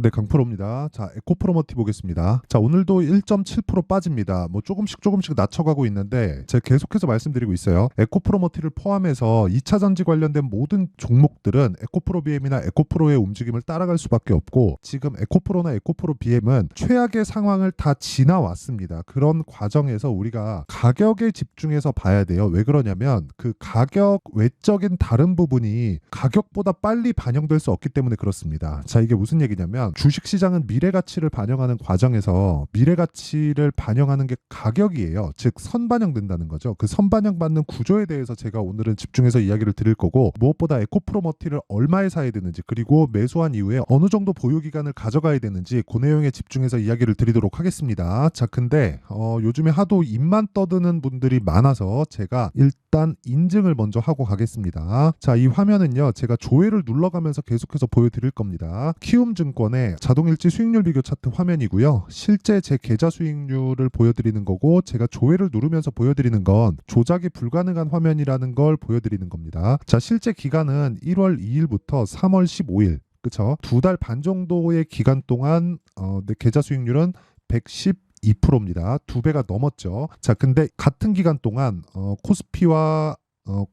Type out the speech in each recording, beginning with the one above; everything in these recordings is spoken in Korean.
네, 강프로입니다. 자, 에코프로머티 보겠습니다. 자, 오늘도 1.7% 빠집니다. 뭐 조금씩 낮춰가고 있는데 제가 계속해서 말씀드리고 있어요. 에코프로머티를 포함해서 2차 전지 관련된 모든 종목들은 에코프로 BM이나 에코프로의 움직임을 따라갈 수밖에 없고, 지금 에코프로나 에코프로 BM은 최악의 상황을 다 지나왔습니다. 그런 과정에서 우리가 가격에 집중해서 봐야 돼요. 왜 그러냐면 그 가격 외적인 다른 부분이 가격보다 빨리 반영될 수 없기 때문에 그렇습니다. 자, 이게 무슨 얘기냐면 주식시장은 미래가치를 반영하는 과정에서 미래가치를 반영하는 게 가격이에요. 즉 선반영된다는 거죠. 그 선반영받는 구조에 대해서 제가 오늘은 집중해서 이야기를 드릴 거고, 무엇보다 에코프로머티를 얼마에 사야 되는지, 그리고 매수한 이후에 어느 정도 보유기간을 가져가야 되는지 그 내용에 집중해서 이야기를 드리도록 하겠습니다. 자, 근데 요즘에 하도 입만 떠드는 분들이 많아서 제가 일단 인증을 먼저 하고 가겠습니다. 자, 이 화면은요, 제가 조회를 눌러가면서 계속해서 보여드릴 겁니다. 키움증권의 자동일지 수익률 비교 차트 화면이고요. 실제 제 계좌 수익률을 보여드리는 거고, 제가 조회를 누르면서 보여드리는 건 조작이 불가능한 화면이라는 걸 보여드리는 겁니다. 자, 실제 기간은 1월 2일부터 3월 15일, 그쵸? 2달 반 정도의 기간 동안 내 계좌 수익률은 112%입니다. 2배가 넘었죠. 자, 근데 같은 기간 동안 코스피와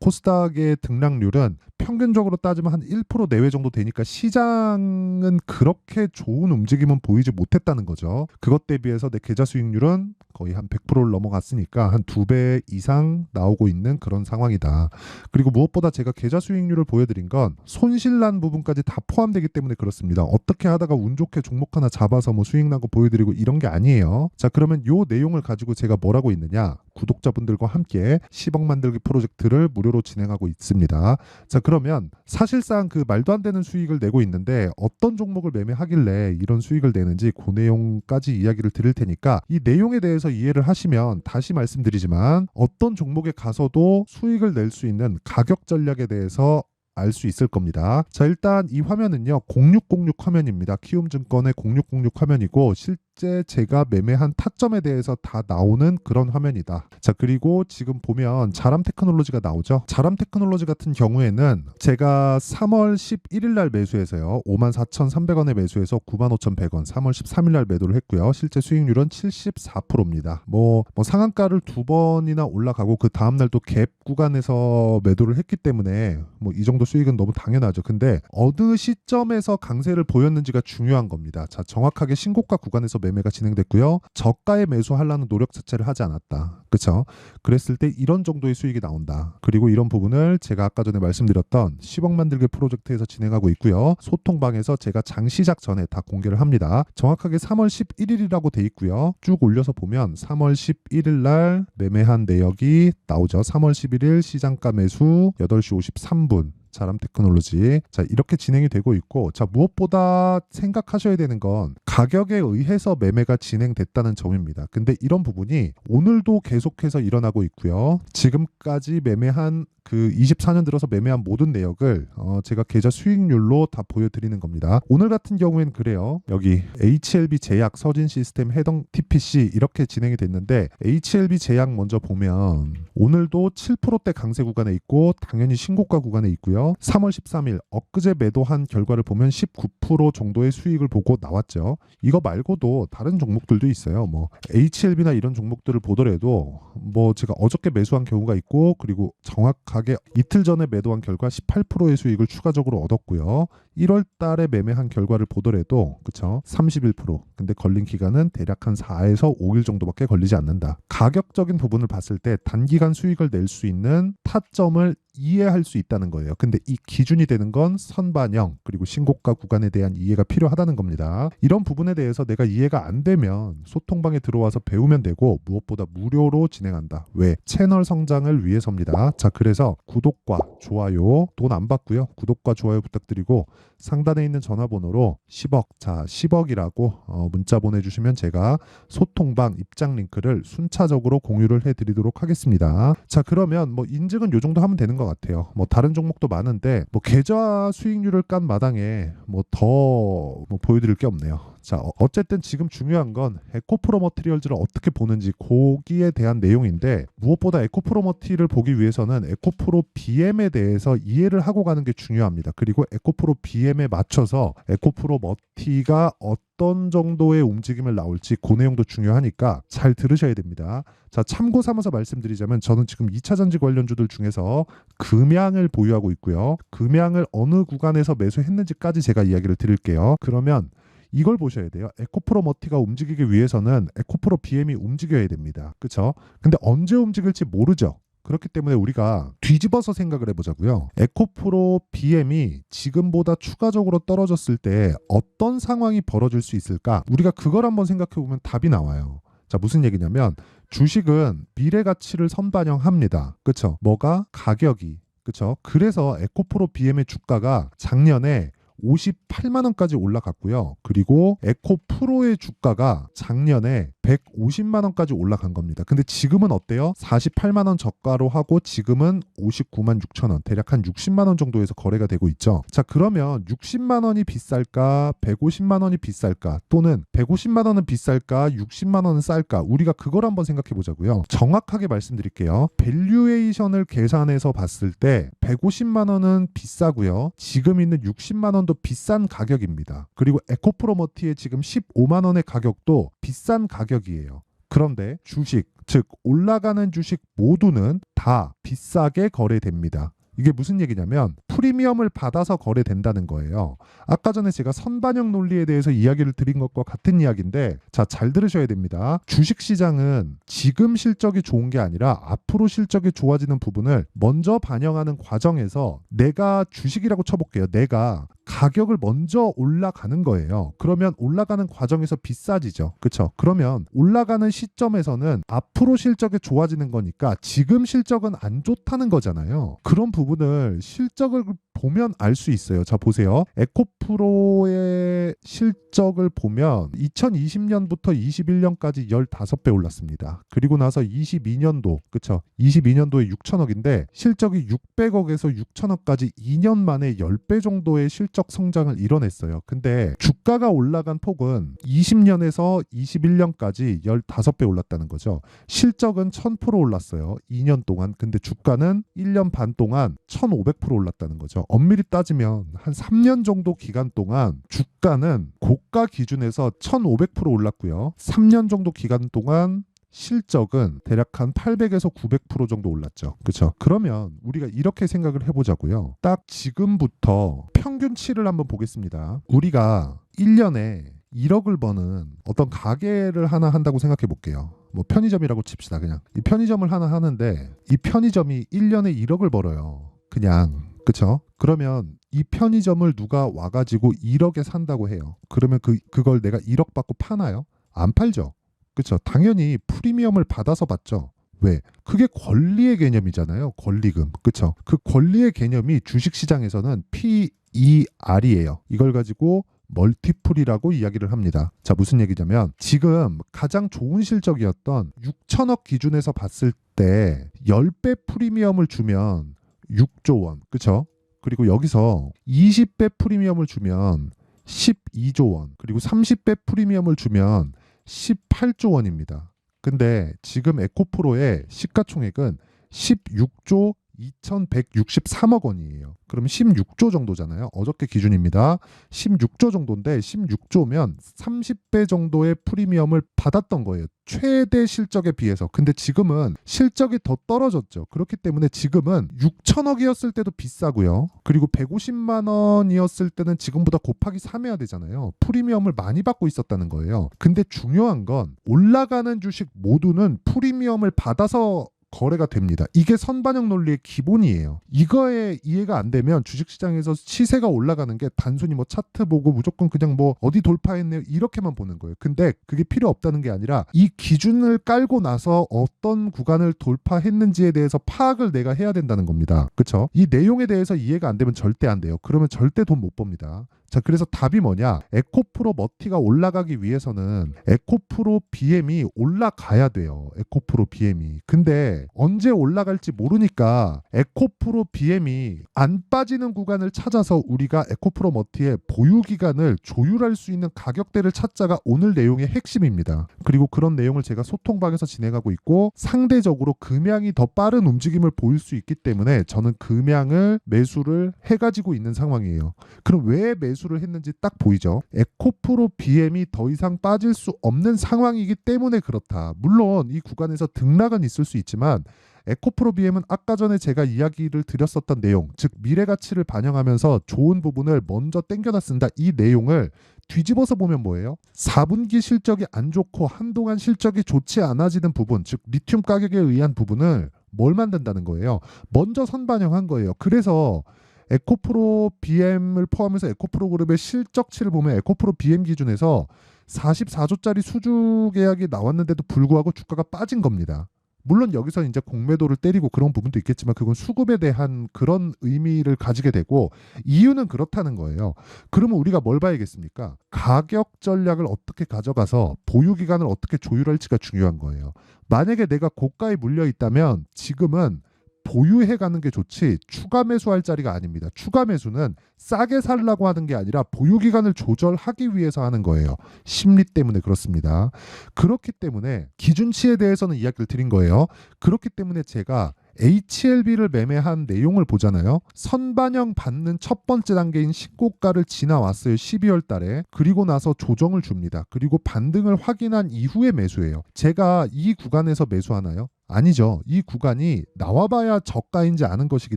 코스닥의 등락률은 평균적으로 따지면 한 1% 내외 정도 되니까 시장은 그렇게 좋은 움직임은 보이지 못했다는 거죠. 그것 대비해서 내 계좌 수익률은 거의 한 100%를 넘어갔으니까 한 2배 이상 나오고 있는 그런 상황이다. 그리고 무엇보다 제가 계좌 수익률을 보여드린 건 손실난 부분까지 다 포함되기 때문에 그렇습니다. 어떻게 하다가 운 좋게 종목 하나 잡아서 뭐 수익 난 거 보여드리고 이런 게 아니에요. 자, 그러면 요 내용을 가지고 제가 뭘 하고 있느냐? 구독자분들과 함께 10억 만들기 프로젝트를 무료로 진행하고 있습니다. 자, 그러면 사실상 그 말도 안 되는 수익을 내고 있는데 어떤 종목을 매매하길래 이런 수익을 내는지 그 내용까지 이야기를 드릴 테니까 이 내용에 대해서 이해를 하시면, 다시 말씀드리지만 어떤 종목에 가서도 수익을 낼 수 있는 가격 전략에 대해서 알 수 있을 겁니다. 자, 일단 이 화면은요 0606 화면입니다. 키움증권의 0606 화면이고, 실제 제가 매매한 타점에 대해서 다 나오는 그런 화면이다. 자, 그리고 지금 보면 자람테크놀로지가 나오죠. 자람테크놀로지 같은 경우에는 제가 3월 11일 날 매수해서요 54,300원에 매수해서 95,100원 3월 13일 날 매도를 했고요. 실제 수익률은 74%입니다. 뭐 상한가를 2번이나 올라가고 그 다음날 또 갭 구간에서 매도를 했기 때문에 뭐 이 정도 수익은 너무 당연하죠. 근데 어느 시점에서 강세를 보였는지가 중요한 겁니다. 자, 정확하게 신고가 구간에서 매매가 진행됐고요. 저가에 매수하려는 노력 자체를 하지 않았다. 그렇죠? 그랬을 때 이런 정도의 수익이 나온다. 그리고 이런 부분을 제가 아까 전에 말씀드렸던 10억 만들기 프로젝트에서 진행하고 있고요. 소통방에서 제가 장 시작 전에 다 공개를 합니다. 정확하게 3월 11일이라고 돼 있고요. 쭉 올려서 보면 3월 11일 날 매매한 내역이 나오죠. 3월 11일 시장가 매수 8시 53분. 자람테크놀로지. 자, 이렇게 진행이 되고 있고, 자, 무엇보다 생각하셔야 되는 건 가격에 의해서 매매가 진행됐다는 점입니다. 근데 이런 부분이 오늘도 계속해서 일어나고 있고요. 지금까지 매매한 그 24년 들어서 매매한 모든 내역을 제가 계좌 수익률로 다 보여드리는 겁니다. 오늘 같은 경우에는 그래요. 여기 HLB 제약, 서진 시스템, 해당 TPC 이렇게 진행이 됐는데, HLB 제약 먼저 보면 오늘도 7%대 강세 구간에 있고 당연히 신고가 구간에 있고요. 3월 13일 엊그제 매도한 결과를 보면 19% 정도의 수익을 보고 나왔죠. 이거 말고도 다른 종목들도 있어요. 뭐 HLB나 이런 종목들을 보더라도 뭐 제가 어저께 매수한 경우가 있고, 그리고 정확하게 이틀 전에 매도한 결과 18%의 수익을 추가적으로 얻었고요. 1월 달에 매매한 결과를 보더라도 그쵸? 31%. 근데 걸린 기간은 대략 한 4에서 5일 정도밖에 걸리지 않는다. 가격적인 부분을 봤을 때 단기간 수익을 낼 수 있는 타점을 이해할 수 있다는 거예요. 근데 이 기준이 되는 건 선반영, 그리고 신고가 구간에 대한 이해가 필요하다는 겁니다. 이런 부분에 대해서 내가 이해가 안 되면 소통방에 들어와서 배우면 되고, 무엇보다 무료로 진행한다. 왜? 채널 성장을 위해서입니다. 자, 그래서 구독과 좋아요, 돈 안 받고요. 구독과 좋아요 부탁드리고, 상단에 있는 전화번호로 10억, 자 10억이라고 문자 보내주시면 제가 소통방 입장 링크를 순차적으로 공유를 해드리도록 하겠습니다. 자, 그러면 뭐 인증은 요 정도 하면 되는 것 같아요. 뭐 다른 종목도 많은데 뭐 계좌 수익률을 깐 마당에 뭐 더 보여드릴 게 없네요. 자, 어쨌든 지금 중요한 건 에코프로 머티리얼즈를 어떻게 보는지, 거기에 대한 내용인데, 무엇보다 에코프로 머티를 보기 위해서는 에코프로 BM에 대해서 이해를 하고 가는 게 중요합니다. 그리고 에코프로 BM BM에 맞춰서 에코프로 머티가 어떤 정도의 움직임을 나올지 그 내용도 중요하니까 잘 들으셔야 됩니다. 자, 참고 삼아서 말씀드리자면 저는 지금 2차 전지 관련주들 중에서 금양을 보유하고 있고요. 금양을 어느 구간에서 매수했는지까지 제가 이야기를 드릴게요. 그러면 이걸 보셔야 돼요. 에코프로 머티가 움직이기 위해서는 에코프로 BM이 움직여야 됩니다. 그렇죠? 근데 언제 움직일지 모르죠. 그렇기 때문에 우리가 뒤집어서 생각을 해보자고요. 에코프로 BM이 지금보다 추가적으로 떨어졌을 때 어떤 상황이 벌어질 수 있을까? 우리가 그걸 한번 생각해보면 답이 나와요. 자, 무슨 얘기냐면 주식은 미래 가치를 선반영합니다. 그렇죠? 뭐가? 가격이. 그렇죠? 그래서 에코프로 BM의 주가가 작년에 58만 원까지 올라갔고요. 그리고 에코프로의 주가가 작년에 150만 원까지 올라간 겁니다. 근데 지금은 어때요? 48만 원 저가로 하고 지금은 59만 6천 원, 대략 한 60만 원 정도에서 거래가 되고 있죠. 자, 그러면 60만 원이 비쌀까? 150만 원이 비쌀까? 또는 150만 원은 비쌀까? 60만 원은 쌀까? 우리가 그걸 한번 생각해 보자고요. 정확하게 말씀드릴게요. 밸류에이션을 계산해서 봤을 때 150만 원은 비싸고요. 지금 있는 60만 원도 비싼 가격입니다. 그리고 에코프로머티의 지금 15만 원의 가격도 비싼 가격이에요. 그런데 주식, 즉 올라가는 주식 모두는 다 비싸게 거래됩니다. 이게 무슨 얘기냐면 프리미엄을 받아서 거래된다는 거예요. 아까 전에 제가 선반영 논리에 대해서 이야기를 드린 것과 같은 이야기인데, 자, 잘 들으셔야 됩니다. 주식시장은 지금 실적이 좋은 게 아니라 앞으로 실적이 좋아지는 부분을 먼저 반영하는 과정에서 내가 주식이라고 쳐볼게요. 내가 가격을 먼저 올라가는 거예요. 그러면 올라가는 과정에서 비싸지죠. 그렇죠? 그러면 올라가는 시점에서는 앞으로 실적이 좋아지는 거니까 지금 실적은 안 좋다는 거잖아요. 그런 부분을 실적을 보면 알 수 있어요. 자, 보세요. 에코프로의 실적을 보면 2020년부터 21년까지 15배 올랐습니다. 그리고 나서 22년도, 그쵸? 22년도에 6천억인데 실적이 600억에서 6천억까지 2년 만에 10배 정도의 실적 성장을 이뤄냈어요. 근데 주가가 올라간 폭은 20년에서 21년까지 15배 올랐다는 거죠. 실적은 1000% 올랐어요. 2년 동안. 근데 주가는 1년 반 동안 1500% 올랐다는 거죠. 엄밀히 따지면 한 3년 정도 기간 동안 주가는 고가 기준에서 1500% 올랐고요. 3년 정도 기간 동안 실적은 대략 한 800에서 900% 정도 올랐죠. 그렇죠? 그러면 우리가 이렇게 생각을 해보자고요. 딱 지금부터 평균치를 한번 보겠습니다. 우리가 1년에 1억을 버는 어떤 가게를 하나 한다고 생각해 볼게요. 뭐 편의점이라고 칩시다. 그냥 이 편의점을 하나 하는데 이 편의점이 1년에 1억을 벌어요. 그냥. 그쵸? 그러면 이 편의점을 누가 와가지고 1억에 산다고 해요. 그러면 그걸 내가 1억 받고 파나요? 안 팔죠. 그쵸? 당연히 프리미엄을 받아서 받죠. 왜? 그게 권리의 개념이잖아요. 권리금. 그쵸? 그 권리의 개념이 주식시장에서는 PER이에요. 이걸 가지고 멀티플이라고 이야기를 합니다. 자, 무슨 얘기냐면 지금 가장 좋은 실적이었던 6천억 기준에서 봤을 때 10배 프리미엄을 주면 6조 원. 그쵸? 그리고 여기서 20배 프리미엄을 주면 12조 원. 그리고 30배 프리미엄을 주면 18조 원입니다. 근데 지금 에코프로의 시가총액은 16조 2163억 원이에요. 그러면 16조 정도잖아요. 어저께 기준입니다. 16조 정도인데 16조면 30배 정도의 프리미엄을 받았던 거예요. 최대 실적에 비해서. 근데 지금은 실적이 더 떨어졌죠. 그렇기 때문에 지금은 6천억이었을 때도 비싸고요. 그리고 150만 원이었을 때는 지금보다 곱하기 3 해야 되잖아요. 프리미엄을 많이 받고 있었다는 거예요. 근데 중요한 건 올라가는 주식 모두는 프리미엄을 받아서 거래가 됩니다. 이게 선반영 논리의 기본이에요. 이거에 이해가 안 되면 주식시장에서 시세가 올라가는 게 단순히 뭐 차트 보고 무조건 그냥 뭐 어디 돌파했네요 이렇게만 보는 거예요. 근데 그게 필요 없다는 게 아니라 이 기준을 깔고 나서 어떤 구간을 돌파했는지에 대해서 파악을 내가 해야 된다는 겁니다. 그렇죠? 이 내용에 대해서 이해가 안 되면 절대 안 돼요. 그러면 절대 돈 못 법니다. 자, 그래서 답이 뭐냐? 에코프로 머티가 올라가기 위해서는 에코프로 BM이 올라가야 돼요. 에코프로 BM이. 근데 언제 올라갈지 모르니까 에코프로 BM이 안 빠지는 구간을 찾아서 우리가 에코프로 머티의 보유 기간을 조율할 수 있는 가격대를 찾자가 오늘 내용의 핵심입니다. 그리고 그런 내용을 제가 소통방에서 진행하고 있고 상대적으로 금양이 더 빠른 움직임을 보일 수 있기 때문에 저는 금양을 매수를 해가지고 있는 상황이에요. 그럼 왜 매수를 했는지 딱 보이죠? 에코프로 BM이 더 이상 빠질 수 없는 상황이기 때문에 그렇다. 물론 이 구간에서 등락은 있을 수 있지만 에코프로 BM은 아까 전에 제가 이야기를 드렸었던 내용, 즉 미래 가치를 반영하면서 좋은 부분을 먼저 땡겨놨습니다. 이 내용을 뒤집어서 보면 뭐예요? 4분기 실적이 안 좋고 한동안 실적이 좋지 않아지는 부분, 즉 리튬 가격에 의한 부분을 뭘 만든다는 거예요? 먼저 선반영한 거예요. 그래서 에코프로 BM을 포함해서 에코프로 그룹의 실적치를 보면 에코프로 BM 기준에서 44조짜리 수주 계약이 나왔는데도 불구하고 주가가 빠진 겁니다. 물론 여기서 이제 공매도를 때리고 그런 부분도 있겠지만 그건 수급에 대한 그런 의미를 가지게 되고 이유는 그렇다는 거예요. 그러면 우리가 뭘 봐야겠습니까? 가격 전략을 어떻게 가져가서 보유 기간을 어떻게 조율할지가 중요한 거예요. 만약에 내가 고가에 물려 있다면 지금은 보유해 가는 게 좋지 추가 매수할 자리가 아닙니다. 추가 매수는 싸게 살라고 하는 게 아니라 보유 기간을 조절하기 위해서 하는 거예요. 심리 때문에 그렇습니다. 그렇기 때문에 기준치에 대해서는 이야기를 드린 거예요. 그렇기 때문에 제가 HLB를 매매한 내용을 보잖아요. 선반영 받는 첫 번째 단계인 신고가를 지나왔어요. 12월 달에. 그리고 나서 조정을 줍니다. 그리고 반등을 확인한 이후에 매수해요. 제가 이 구간에서 매수하나요? 아니죠. 이 구간이 나와봐야 저가인지 아는 것이기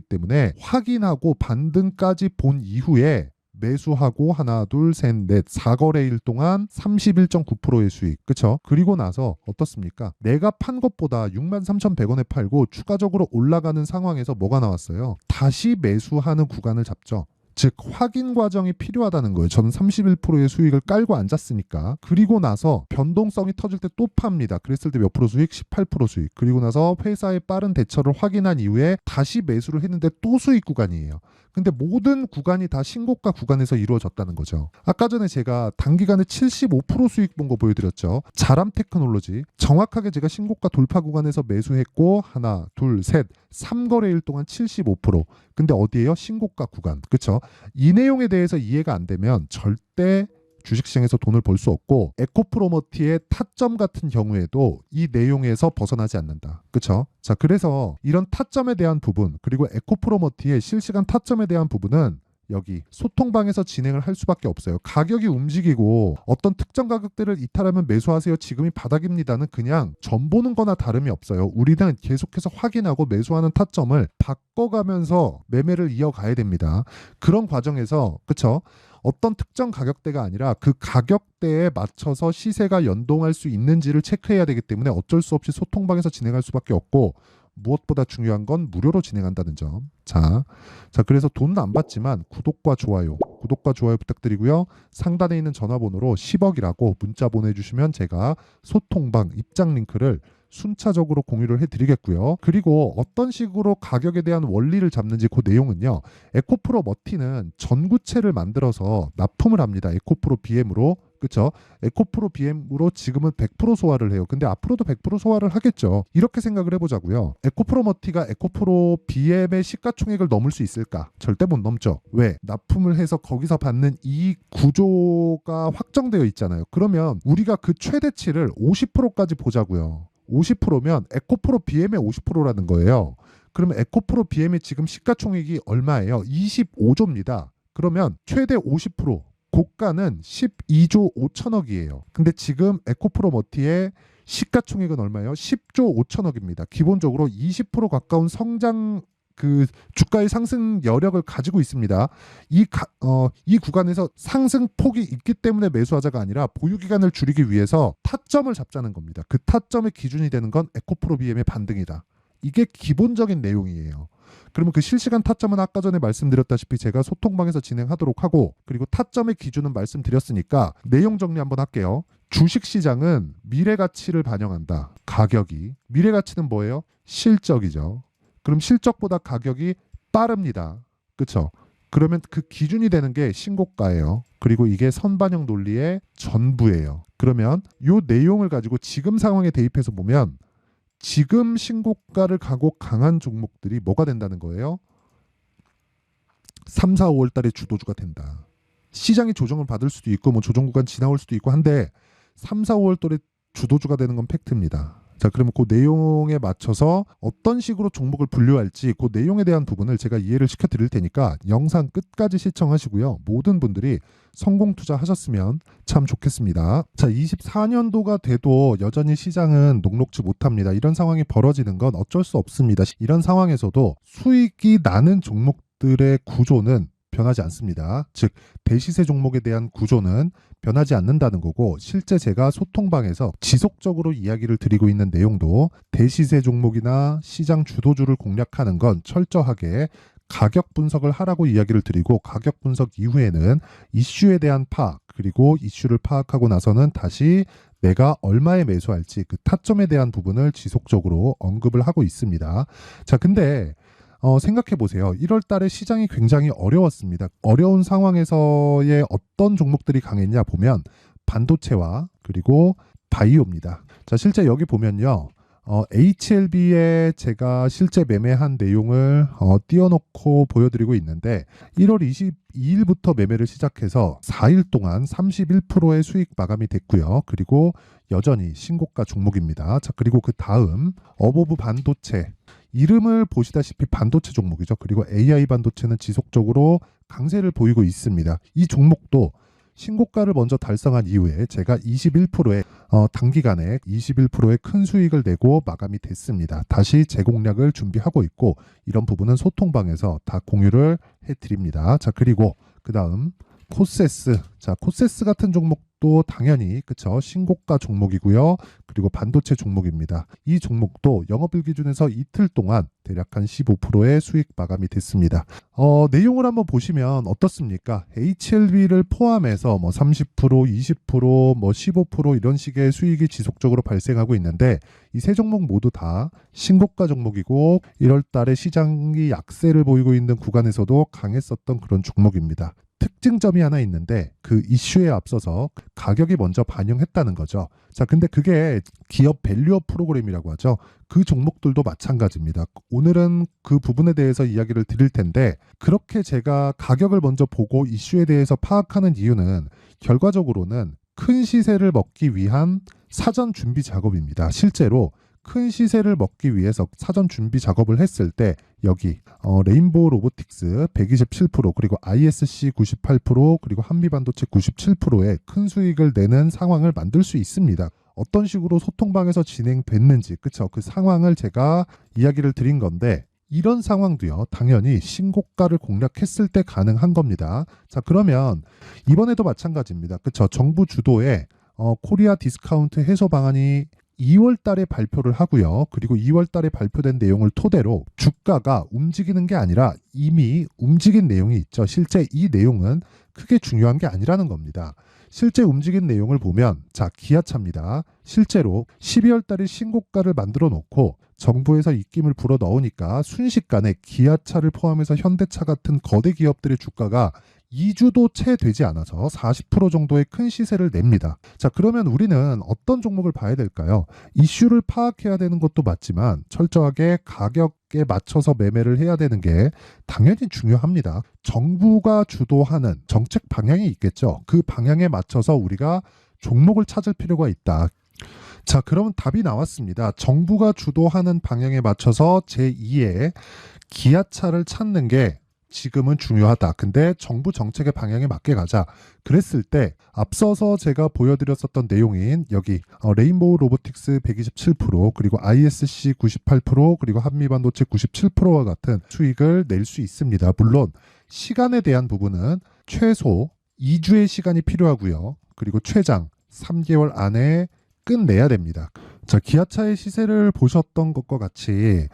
때문에 확인하고 반등까지 본 이후에 매수하고 하나 둘 셋 넷 4거래일 동안 31.9%의 수익. 그쵸? 그리고 나서 어떻습니까? 내가 판 것보다 63,100원에 팔고 추가적으로 올라가는 상황에서 뭐가 나왔어요? 다시 매수하는 구간을 잡죠. 즉 확인 과정이 필요하다는 거예요. 저는 31%의 수익을 깔고 앉았으니까. 그리고 나서 변동성이 터질 때 또 팝니다. 그랬을 때 몇 프로 수익? 18% 수익. 그리고 나서 회사의 빠른 대처를 확인한 이후에 다시 매수를 했는데 또 수익 구간이에요. 근데 모든 구간이 다 신고가 구간에서 이루어졌다는 거죠. 아까 전에 제가 단기간에 75% 수익 본 거 보여드렸죠. 자람 테크놀로지. 정확하게 제가 신고가 돌파 구간에서 매수했고 하나, 둘, 셋, 3거래일 동안 75%. 근데 어디예요? 신고가 구간. 그렇죠? 이 내용에 대해서 이해가 안 되면 절대 주식시장에서 돈을 벌 수 없고 에코프로머티의 타점 같은 경우에도 이 내용에서 벗어나지 않는다. 그렇죠? 자, 그래서 이런 타점에 대한 부분 그리고 에코프로머티의 실시간 타점에 대한 부분은 여기 소통방에서 진행을 할 수밖에 없어요. 가격이 움직이고 어떤 특정 가격대를 이탈하면 매수하세요. 지금이 바닥입니다는 그냥 점 보는 거나 다름이 없어요. 우리는 계속해서 확인하고 매수하는 타점을 바꿔가면서 매매를 이어가야 됩니다. 그런 과정에서 그쵸? 어떤 특정 가격대가 아니라 그 가격대에 맞춰서 시세가 연동할 수 있는지를 체크해야 되기 때문에 어쩔 수 없이 소통방에서 진행할 수밖에 없고 무엇보다 중요한 건 무료로 진행한다는 점. 자, 그래서 돈은 안 받지만 구독과 좋아요 부탁드리고요. 상단에 있는 전화번호로 10억이라고 문자 보내주시면 제가 소통방 입장 링크를 순차적으로 공유를 해드리겠고요. 그리고 어떤 식으로 가격에 대한 원리를 잡는지 그 내용은요. 에코프로 머티는 전구체를 만들어서 납품을 합니다. 에코프로 BM으로. 그렇죠? 에코프로 BM으로 지금은 100% 소화를 해요. 근데 앞으로도 100% 소화를 하겠죠. 이렇게 생각을 해보자고요. 에코프로 머티가 에코프로 BM의 시가총액을 넘을 수 있을까? 절대 못 넘죠. 왜? 납품을 해서 거기서 받는 이익 구조가 확정되어 있잖아요. 그러면 우리가 그 최대치를 50%까지 보자고요. 50%면 에코프로 BM의 50%라는 거예요. 그러면 에코프로 BM의 지금 시가총액이 얼마예요? 25조입니다. 그러면 최대 50%, 고가는 12조 5천억이에요. 근데 지금 에코프로 머티의 시가총액은 얼마예요? 10조 5천억입니다. 기본적으로 20% 가까운 성장 그 주가의 상승 여력을 가지고 있습니다. 이 구간에서 상승 폭이 있기 때문에 매수하자가 아니라 보유 기간을 줄이기 위해서 타점을 잡자는 겁니다. 그 타점의 기준이 되는 건 에코프로 BM의 반등이다. 이게 기본적인 내용이에요. 그러면 그 실시간 타점은 아까 전에 말씀드렸다시피 제가 소통방에서 진행하도록 하고 그리고 타점의 기준은 말씀드렸으니까 내용 정리 한번 할게요. 주식시장은 미래가치를 반영한다. 가격이. 미래가치는 뭐예요? 실적이죠. 그럼 실적보다 가격이 빠릅니다. 그렇죠? 그러면 그 기준이 되는 게 신고가예요. 그리고 이게 선반영 논리의 전부예요. 그러면 이 내용을 가지고 지금 상황에 대입해서 보면 지금 신고가를 가고 강한 종목들이 뭐가 된다는 거예요? 3, 4, 5월 달에 주도주가 된다. 시장이 조정을 받을 수도 있고 뭐 조정 구간 지나올 수도 있고 한데 3, 4, 5월 달에 주도주가 되는 건 팩트입니다. 자, 그러면 그 내용에 맞춰서 어떤 식으로 종목을 분류할지 그 내용에 대한 부분을 제가 이해를 시켜드릴 테니까 영상 끝까지 시청하시고요. 모든 분들이 성공 투자하셨으면 참 좋겠습니다. 자, 24년도가 돼도 여전히 시장은 녹록지 못합니다. 이런 상황이 벌어지는 건 어쩔 수 없습니다. 이런 상황에서도 수익이 나는 종목들의 구조는 변하지 않습니다. 즉 대시세 종목에 대한 구조는 변하지 않는다는 거고, 실제 제가 소통방에서 지속적으로 이야기를 드리고 있는 내용도 대시세 종목이나 시장 주도주를 공략하는 건 철저하게 가격 분석을 하라고 이야기를 드리고, 가격 분석 이후에는 이슈에 대한 파악, 그리고 이슈를 파악하고 나서는 다시 내가 얼마에 매수할지 그 타점에 대한 부분을 지속적으로 언급을 하고 있습니다. 자, 근데 생각해 보세요. 1월 달에 시장이 굉장히 어려웠습니다. 어려운 상황에서의 어떤 종목들이 강했냐 보면 반도체와 그리고 바이오입니다. 자, 실제 여기 보면요. HLB에 제가 실제 매매한 내용을 띄워놓고 보여드리고 있는데 1월 22일부터 매매를 시작해서 4일 동안 31%의 수익 마감이 됐고요. 그리고 여전히 신고가 종목입니다. 자, 그리고 그 다음 어보브 반도체, 이름을 보시다시피 반도체 종목이죠. 그리고 AI 반도체는 지속적으로 강세를 보이고 있습니다. 이 종목도 신고가를 먼저 달성한 이후에 제가 21%의 단기간에 21%의 큰 수익을 내고 마감이 됐습니다. 다시 재공략을 준비하고 있고, 이런 부분은 소통방에서 다 공유를 해드립니다. 자, 그리고 그 다음 코세스. 자, 코세스 같은 종목도 당연히 그쵸, 신고가 종목이고요. 그리고 반도체 종목입니다. 이 종목도 영업일 기준에서 이틀 동안 대략 한 15%의 수익 마감이 됐습니다. 내용을 한번 보시면 어떻습니까? HLB를 포함해서 뭐 30%, 20%, 뭐 15% 이런 식의 수익이 지속적으로 발생하고 있는데, 이 세 종목 모두 다 신고가 종목이고 1월 달에 시장이 약세를 보이고 있는 구간에서도 강했었던 그런 종목입니다. 특징점이 하나 있는데 그 이슈에 앞서서 가격이 먼저 반영했다는 거죠. 자, 근데 그게 기업 밸류업 프로그램이라고 하죠. 그 종목들도 마찬가지입니다. 오늘은 그 부분에 대해서 이야기를 드릴 텐데, 그렇게 제가 가격을 먼저 보고 이슈에 대해서 파악하는 이유는 결과적으로는 큰 시세를 먹기 위한 사전 준비 작업입니다. 실제로 큰 시세를 먹기 위해서 사전 준비 작업을 했을 때 여기 레인보우 로보틱스 127%, 그리고 ISC 98%, 그리고 한미반도체 97%의 큰 수익을 내는 상황을 만들 수 있습니다. 어떤 식으로 소통방에서 진행됐는지, 그쵸? 그 상황을 제가 이야기를 드린 건데, 이런 상황도요, 당연히 신고가를 공략했을 때 가능한 겁니다. 자, 그러면 이번에도 마찬가지입니다. 그쵸? 정부 주도의 코리아 디스카운트 해소 방안이 2월 달에 발표를 하고요. 그리고 2월 달에 발표된 내용을 토대로 주가가 움직이는 게 아니라 이미 움직인 내용이 있죠. 실제 이 내용은 크게 중요한 게 아니라는 겁니다. 실제 움직인 내용을 보면, 자, 기아차입니다. 실제로 12월 달에 신고가를 만들어 놓고 정부에서 입김을 불어 넣으니까 순식간에 기아차를 포함해서 현대차 같은 거대 기업들의 주가가 2주도 채 되지 않아서 40% 정도의 큰 시세를 냅니다. 자, 그러면 우리는 어떤 종목을 봐야 될까요? 이슈를 파악해야 되는 것도 맞지만 철저하게 가격에 맞춰서 매매를 해야 되는 게 당연히 중요합니다. 정부가 주도하는 정책 방향이 있겠죠. 그 방향에 맞춰서 우리가 종목을 찾을 필요가 있다. 자, 그러면 답이 나왔습니다. 정부가 주도하는 방향에 맞춰서 제2의 기아차를 찾는 게 지금은 중요하다. 근데 정부 정책의 방향에 맞게 가자. 그랬을 때 앞서서 제가 보여드렸었던 내용인 여기 레인보우 로보틱스 127%, 그리고 ISC 98%, 그리고 한미반도체 97%와 같은 수익을 낼 수 있습니다. 물론 시간에 대한 부분은 최소 2주의 시간이 필요하고요. 그리고 최장 3개월 안에 끝내야 됩니다. 자, 기아차의 시세를 보셨던 것과 같이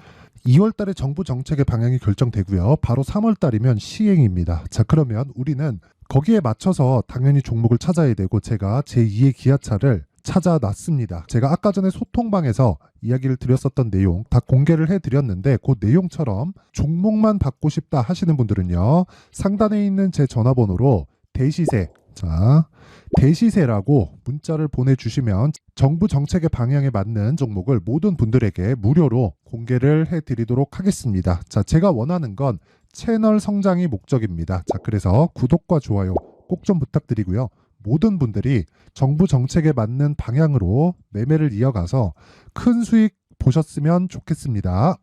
2월 달에 정부 정책의 방향이 결정되고요. 바로 3월 달이면 시행입니다. 자, 그러면 우리는 거기에 맞춰서 당연히 종목을 찾아야 되고, 제가 제2의 기아차를 찾아놨습니다. 제가 아까 전에 소통방에서 이야기를 드렸었던 내용 다 공개를 해드렸는데 그 내용처럼 종목만 받고 싶다 하시는 분들은요. 상단에 있는 제 전화번호로 대시세, 자, 대시세라고 문자를 보내주시면 정부 정책의 방향에 맞는 종목을 모든 분들에게 무료로 공개를 해드리도록 하겠습니다. 자, 제가 원하는 건 채널 성장이 목적입니다. 자, 그래서 구독과 좋아요 꼭 좀 부탁드리고요. 모든 분들이 정부 정책에 맞는 방향으로 매매를 이어가서 큰 수익 보셨으면 좋겠습니다.